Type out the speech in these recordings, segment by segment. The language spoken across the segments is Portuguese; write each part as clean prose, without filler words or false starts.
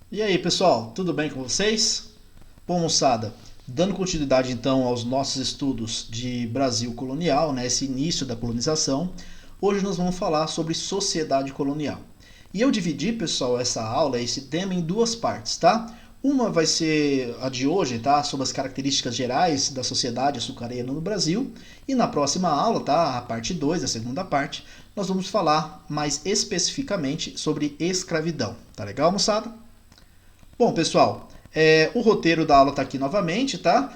E aí, pessoal, tudo bem com vocês? Bom, moçada, dando continuidade então aos nossos estudos de Brasil colonial, né, esse início da colonização, hoje nós vamos falar sobre sociedade colonial. E eu dividi, pessoal, essa aula, esse tema em duas partes, tá? Uma vai ser a de hoje, tá? Sobre as características gerais da sociedade açucareira no Brasil. E na próxima aula, tá? A parte 2, a segunda parte, nós vamos falar mais especificamente sobre escravidão. Tá legal, moçada? Bom, pessoal, o roteiro da aula está aqui novamente, tá?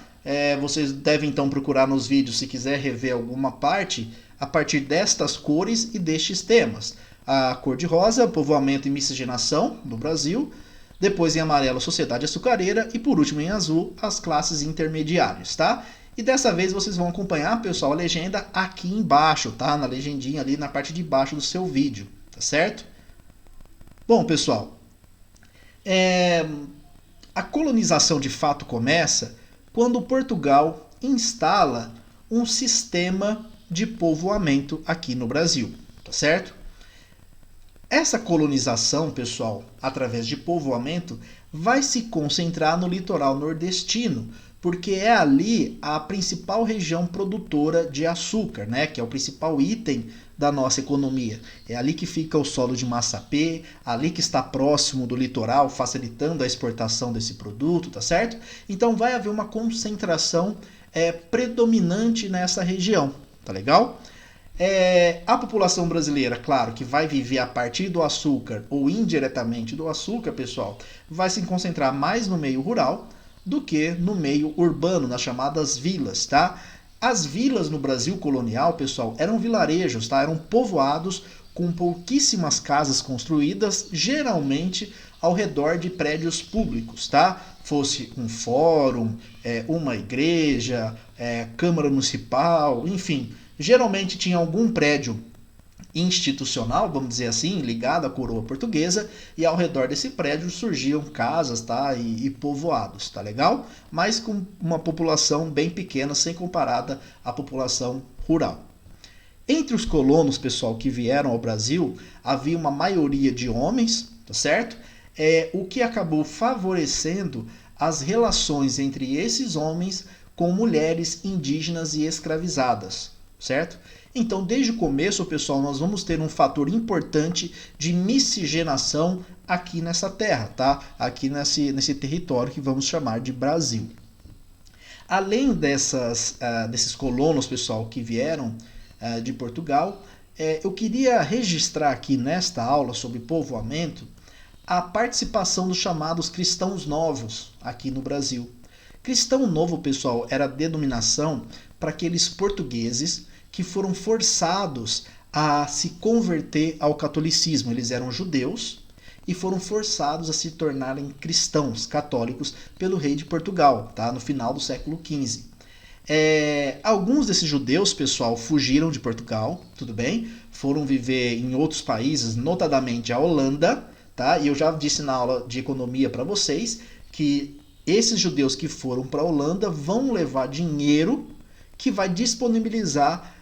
Vocês devem então procurar nos vídeos se quiser rever alguma parte a partir destas cores e destes temas. A cor de rosa, povoamento e miscigenação no Brasil. Depois em amarelo, sociedade açucareira. E por último em azul, as classes intermediárias, tá? E dessa vez vocês vão acompanhar, pessoal, a legenda aqui embaixo, tá? Na legendinha ali na parte de baixo do seu vídeo, tá certo? Bom, pessoal, é, a colonização de fato começa quando Portugal instala um sistema de povoamento aqui no Brasil, tá certo? Essa colonização, pessoal, através de povoamento, vai se concentrar no litoral nordestino, porque é ali a principal região produtora de açúcar, né, que é o principal item da nossa economia. É ali que fica o solo de Massapê, ali que está próximo do litoral, facilitando a exportação desse produto, tá certo? Então vai haver uma concentração predominante nessa região, tá legal? A população brasileira, claro, que vai viver a partir do açúcar ou indiretamente do açúcar, pessoal, vai se concentrar mais no meio rural do que no meio urbano, nas chamadas vilas, tá? As vilas no Brasil colonial, pessoal, eram vilarejos, tá? Eram povoados com pouquíssimas casas construídas, geralmente ao redor de prédios públicos, tá? Fosse um fórum, uma igreja, câmara municipal, enfim, geralmente tinha algum prédio institucional, vamos dizer assim, ligado à coroa portuguesa, e ao redor desse prédio surgiam casas, tá, e povoados, tá legal? Mas com uma população bem pequena, sem comparada à população rural. Entre os colonos, pessoal, que vieram ao Brasil, havia uma maioria de homens, tá certo? O que acabou favorecendo as relações entre esses homens com mulheres indígenas e escravizadas, certo? Então, desde o começo, pessoal, nós vamos ter um fator importante de miscigenação aqui nessa terra, tá? Aqui nesse território que vamos chamar de Brasil. Além desses colonos, pessoal, que vieram de Portugal, eu queria registrar aqui nesta aula sobre povoamento a participação dos chamados cristãos novos aqui no Brasil. Cristão novo, pessoal, era a denominação para aqueles portugueses que foram forçados a se converter ao catolicismo. Eles eram judeus e foram forçados a se tornarem cristãos católicos pelo rei de Portugal, tá? No final do século XV. Alguns desses judeus, pessoal, fugiram de Portugal, tudo bem? Foram viver em outros países, notadamente a Holanda, tá? E eu já disse na aula de economia para vocês que esses judeus que foram para a Holanda vão levar dinheiro que vai disponibilizar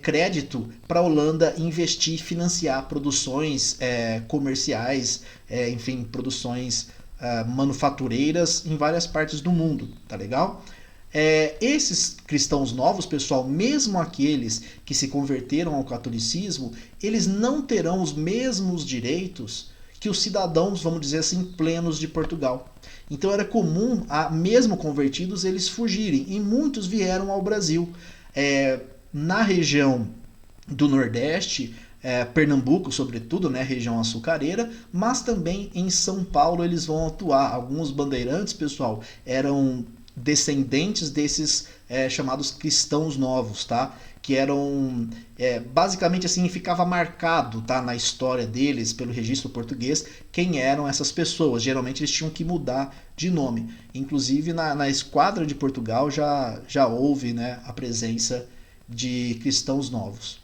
crédito para a Holanda investir e financiar produções comerciais, enfim, produções manufatureiras em várias partes do mundo, tá legal? Esses cristãos novos, pessoal, mesmo aqueles que se converteram ao catolicismo, eles não terão os mesmos direitos que os cidadãos, vamos dizer assim, plenos de Portugal. Então era comum, mesmo convertidos, eles fugirem, e muitos vieram ao Brasil. Na região do Nordeste, Pernambuco, sobretudo, né, região açucareira, mas também em São Paulo eles vão atuar. Alguns bandeirantes, pessoal, eram descendentes desses chamados cristãos novos, tá? Que eram basicamente assim, ficava marcado, tá, na história deles pelo registro português quem eram essas pessoas. Geralmente eles tinham que mudar de nome. Inclusive na esquadra de Portugal já houve, né, a presença de cristãos novos.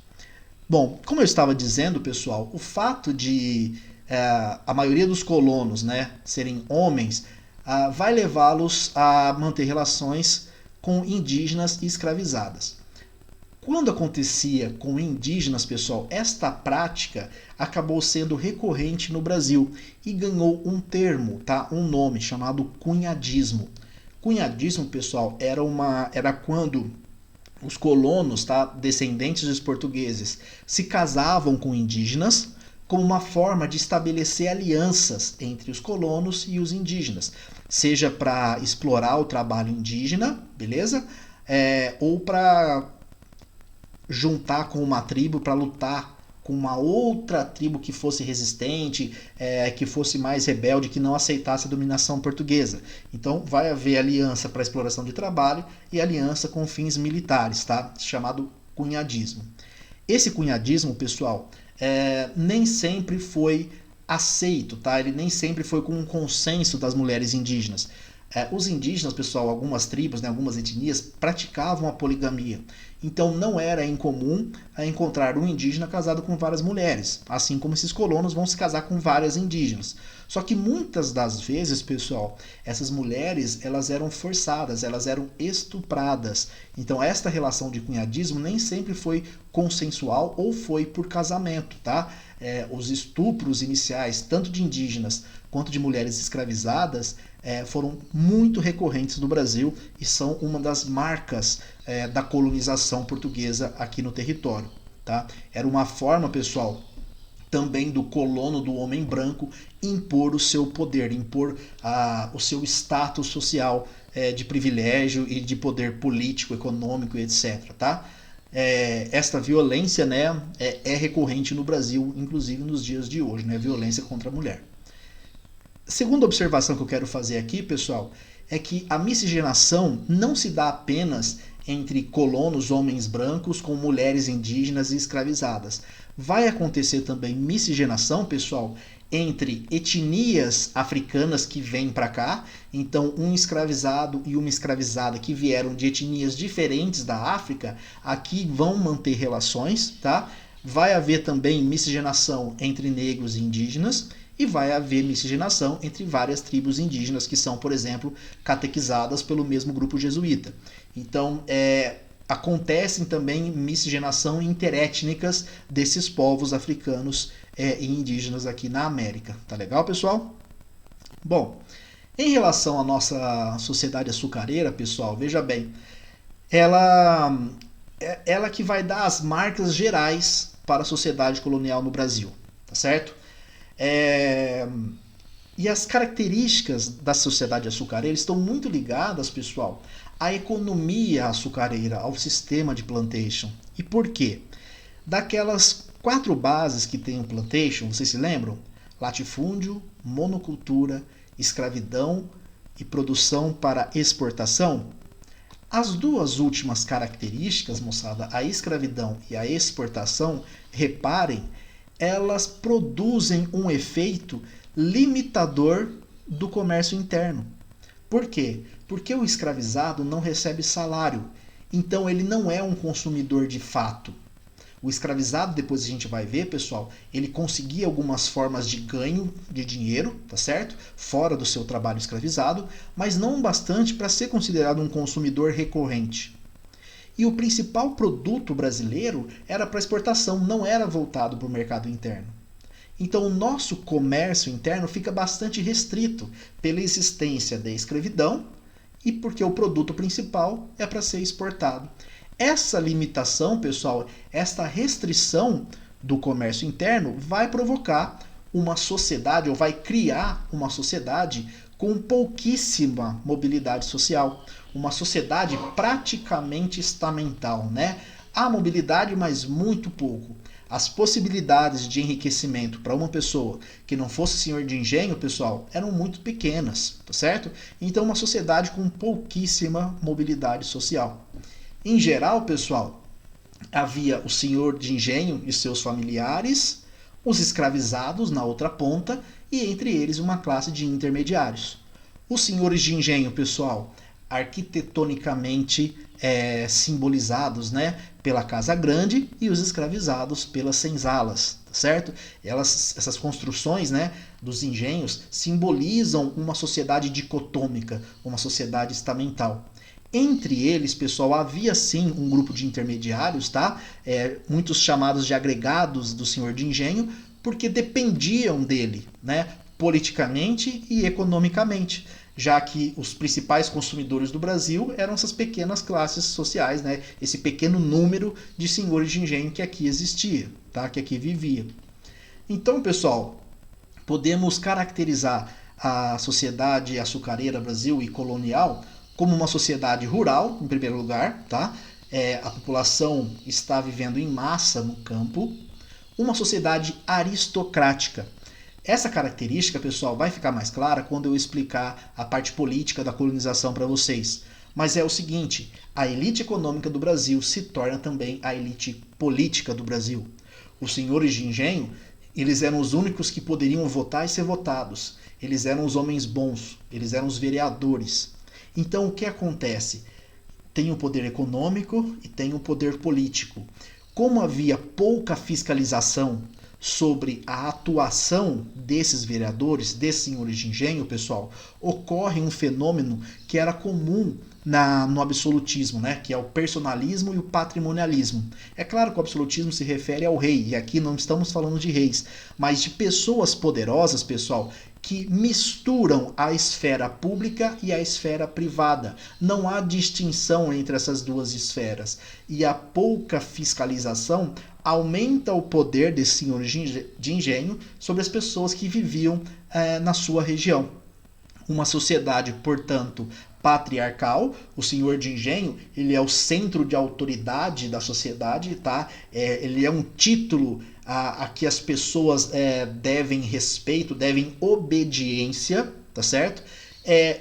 Bom, como eu estava dizendo, pessoal, o fato de a maioria dos colonos, né, serem homens, vai levá-los a manter relações com indígenas e escravizadas. Quando acontecia com indígenas, pessoal, esta prática acabou sendo recorrente no Brasil e ganhou um termo, tá? Um nome chamado cunhadismo. Cunhadismo, pessoal, era quando os colonos, tá, descendentes dos portugueses, se casavam com indígenas como uma forma de estabelecer alianças entre os colonos e os indígenas, seja para explorar o trabalho indígena, beleza? Ou para juntar com uma tribo para lutar com uma outra tribo que fosse resistente, que fosse mais rebelde, que não aceitasse a dominação portuguesa. Então vai haver aliança para exploração de trabalho e aliança com fins militares, tá? Chamado cunhadismo. Esse cunhadismo, pessoal, nem sempre foi aceito, tá? Ele nem sempre foi com um consenso das mulheres indígenas. Os indígenas, pessoal, algumas tribos, né, algumas etnias, praticavam a poligamia. Então não era incomum encontrar um indígena casado com várias mulheres, assim como esses colonos vão se casar com várias indígenas. Só que muitas das vezes, pessoal, essas mulheres elas eram forçadas, elas eram estupradas. Então esta relação de cunhadismo nem sempre foi consensual ou foi por casamento, tá? Os estupros iniciais, tanto de indígenas quanto de mulheres escravizadas, foram muito recorrentes no Brasil e são uma das marcas da colonização portuguesa aqui no território. Tá? Era uma forma, pessoal, também do colono, do homem branco, impor o seu poder, impor o seu status social de privilégio e de poder político, econômico, etc. Tá? Esta violência, né, é recorrente no Brasil, inclusive nos dias de hoje, né, violência contra a mulher. Segunda observação que eu quero fazer aqui, pessoal, é que a miscigenação não se dá apenas entre colonos homens brancos com mulheres indígenas e escravizadas. Vai acontecer também miscigenação, pessoal, entre etnias africanas que vêm para cá, então um escravizado e uma escravizada que vieram de etnias diferentes da África, aqui vão manter relações, tá? Vai haver também miscigenação entre negros e indígenas, e vai haver miscigenação entre várias tribos indígenas que são, por exemplo, catequizadas pelo mesmo grupo jesuíta. Então, acontecem também miscigenação interétnicas desses povos africanos e indígenas aqui na América. Tá legal, pessoal? Bom, em relação à nossa sociedade açucareira, pessoal, veja bem, ela que vai dar as marcas gerais para a sociedade colonial no Brasil, tá certo? E as características da sociedade açucareira estão muito ligadas, pessoal, à economia açucareira, ao sistema de plantation. E por quê? Daquelas 4 bases que tem o plantation, vocês se lembram? Latifúndio, monocultura, escravidão e produção para exportação. As 2 últimas características, moçada, a escravidão e a exportação, reparem, elas produzem um efeito limitador do comércio interno. Por quê? Porque o escravizado não recebe salário, então ele não é um consumidor de fato. O escravizado, depois a gente vai ver, pessoal, ele conseguia algumas formas de ganho de dinheiro, tá certo? Fora do seu trabalho escravizado, mas não bastante para ser considerado um consumidor recorrente. E o principal produto brasileiro era para exportação, não era voltado para o mercado interno. Então o nosso comércio interno fica bastante restrito pela existência da escravidão e porque o produto principal é para ser exportado. Essa limitação, pessoal, esta restrição do comércio interno vai provocar uma sociedade, ou vai criar uma sociedade com pouquíssima mobilidade social, uma sociedade praticamente estamental, né? Há mobilidade, mas muito pouco. As possibilidades de enriquecimento para uma pessoa que não fosse senhor de engenho, pessoal, eram muito pequenas, tá certo? Então, uma sociedade com pouquíssima mobilidade social. Em geral, pessoal, havia o senhor de engenho e seus familiares, os escravizados na outra ponta e entre eles uma classe de intermediários. Os senhores de engenho, pessoal, arquitetonicamente simbolizados, né, pela casa grande e os escravizados pelas senzalas, certo? Essas construções, né, dos engenhos simbolizam uma sociedade dicotômica, uma sociedade estamental. Entre eles, pessoal, havia sim um grupo de intermediários, tá? Muitos chamados de agregados do senhor de engenho, porque dependiam dele, né? Politicamente e economicamente, já que os principais consumidores do Brasil eram essas pequenas classes sociais, né? Esse pequeno número de senhores de engenho que aqui existia, tá? Que aqui vivia. Então, pessoal, podemos caracterizar a sociedade açucareira Brasil e colonial como uma sociedade rural, em primeiro lugar, tá? A população está vivendo em massa no campo. Uma sociedade aristocrática. Essa característica, pessoal, vai ficar mais clara quando eu explicar a parte política da colonização para vocês. Mas é o seguinte, a elite econômica do Brasil se torna também a elite política do Brasil. Os senhores de engenho, eles eram os únicos que poderiam votar e ser votados. Eles eram os homens bons, eles eram os vereadores. Então, o que acontece? Tem o poder econômico e tem o poder político. Como havia pouca fiscalização sobre a atuação desses vereadores, desses senhores de engenho, pessoal, ocorre um fenômeno que era comum no absolutismo, né? Que é o personalismo e o patrimonialismo. É claro que o absolutismo se refere ao rei, e aqui não estamos falando de reis, mas de pessoas poderosas, pessoal, que misturam a esfera pública e a esfera privada. Não há distinção entre essas duas esferas. E a pouca fiscalização aumenta o poder desses senhores de engenho sobre as pessoas que viviam na sua região. Uma sociedade, portanto, patriarcal, o senhor de engenho, ele é o centro de autoridade da sociedade, tá? Ele é um título a que as pessoas devem respeito, devem obediência, tá certo?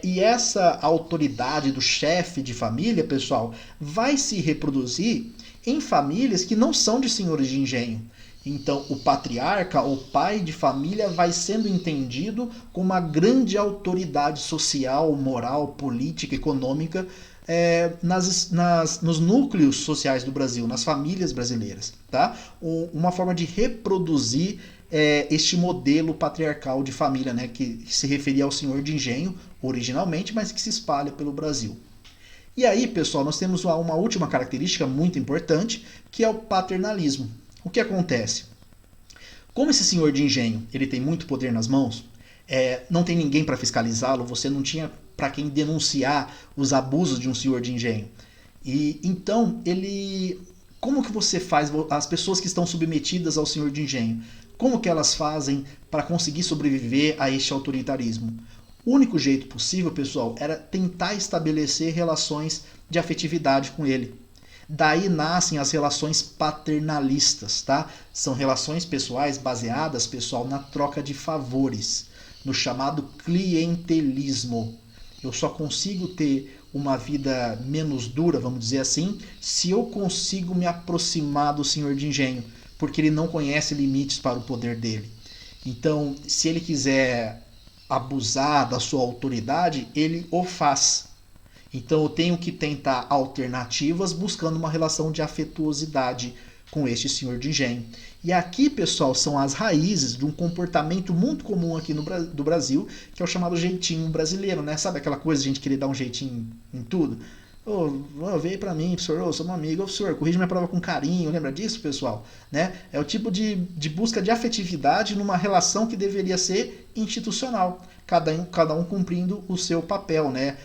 E essa autoridade do chefe de família, pessoal, vai se reproduzir em famílias que não são de senhores de engenho. Então, o patriarca, o pai de família, vai sendo entendido como uma grande autoridade social, moral, política, econômica nos núcleos sociais do Brasil, nas famílias brasileiras. Tá? Uma forma de reproduzir este modelo patriarcal de família, né, que se referia ao senhor de engenho originalmente, mas que se espalha pelo Brasil. E aí, pessoal, nós temos uma última característica muito importante, que é o paternalismo. O que acontece? Como esse senhor de engenho ele tem muito poder nas mãos, não tem ninguém para fiscalizá-lo, você não tinha para quem denunciar os abusos de um senhor de engenho. E então, como que você faz, as pessoas que estão submetidas ao senhor de engenho, como que elas fazem para conseguir sobreviver a este autoritarismo? O único jeito possível, pessoal, era tentar estabelecer relações de afetividade com ele. Daí nascem as relações paternalistas, tá? São relações pessoais baseadas, pessoal, na troca de favores, no chamado clientelismo. Eu só consigo ter uma vida menos dura, vamos dizer assim, se eu consigo me aproximar do senhor de engenho, porque ele não conhece limites para o poder dele. Então, se ele quiser abusar da sua autoridade, ele o faz. Então eu tenho que tentar alternativas buscando uma relação de afetuosidade com este senhor de engenho. E aqui, pessoal, são as raízes de um comportamento muito comum aqui do Brasil, que é o chamado jeitinho brasileiro, né? Sabe aquela coisa de a gente querer dar um jeitinho em tudo? Veio pra mim, professor, sou um amigo, professor, corrige minha prova com carinho, lembra disso, pessoal? Né? É o tipo de busca de afetividade numa relação que deveria ser institucional, cada um cumprindo o seu papel, né?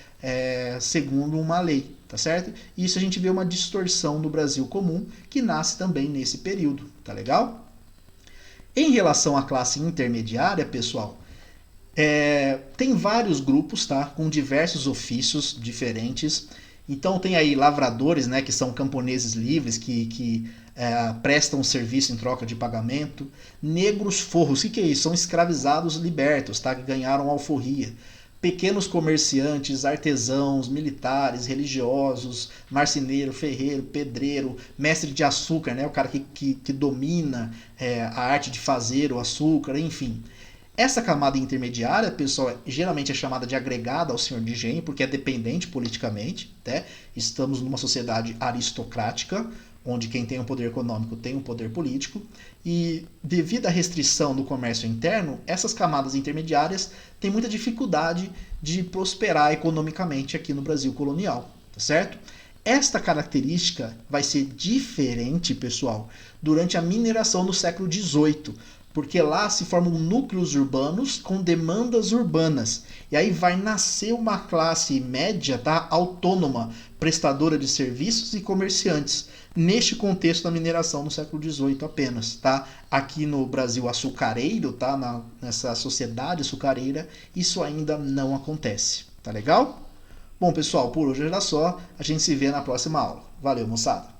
Segundo uma lei, tá certo? E isso a gente vê uma distorção no Brasil comum, que nasce também nesse período, tá legal? Em relação à classe intermediária, pessoal, tem vários grupos, tá? Com diversos ofícios diferentes. Então tem aí lavradores, né, que são camponeses livres, que prestam serviço em troca de pagamento. Negros forros, o que é isso? São escravizados libertos, tá, que ganharam alforria. Pequenos comerciantes, artesãos, militares, religiosos, marceneiro, ferreiro, pedreiro, mestre de açúcar, né, o cara que domina a arte de fazer o açúcar, enfim. Essa camada intermediária, pessoal, geralmente é chamada de agregada ao senhor de engenho, porque é dependente politicamente, né? Estamos numa sociedade aristocrática, onde quem tem o poder econômico tem o poder político, e devido à restrição do comércio interno, essas camadas intermediárias têm muita dificuldade de prosperar economicamente aqui no Brasil colonial, tá certo? Esta característica vai ser diferente, pessoal, durante a mineração no século XVIII, porque lá se formam núcleos urbanos com demandas urbanas. E aí vai nascer uma classe média, tá, autônoma, prestadora de serviços e comerciantes, neste contexto da mineração no século XVIII apenas. Tá? Aqui no Brasil açucareiro, tá, nessa sociedade açucareira, isso ainda não acontece. Tá legal? Bom, pessoal, por hoje era só. A gente se vê na próxima aula. Valeu, moçada!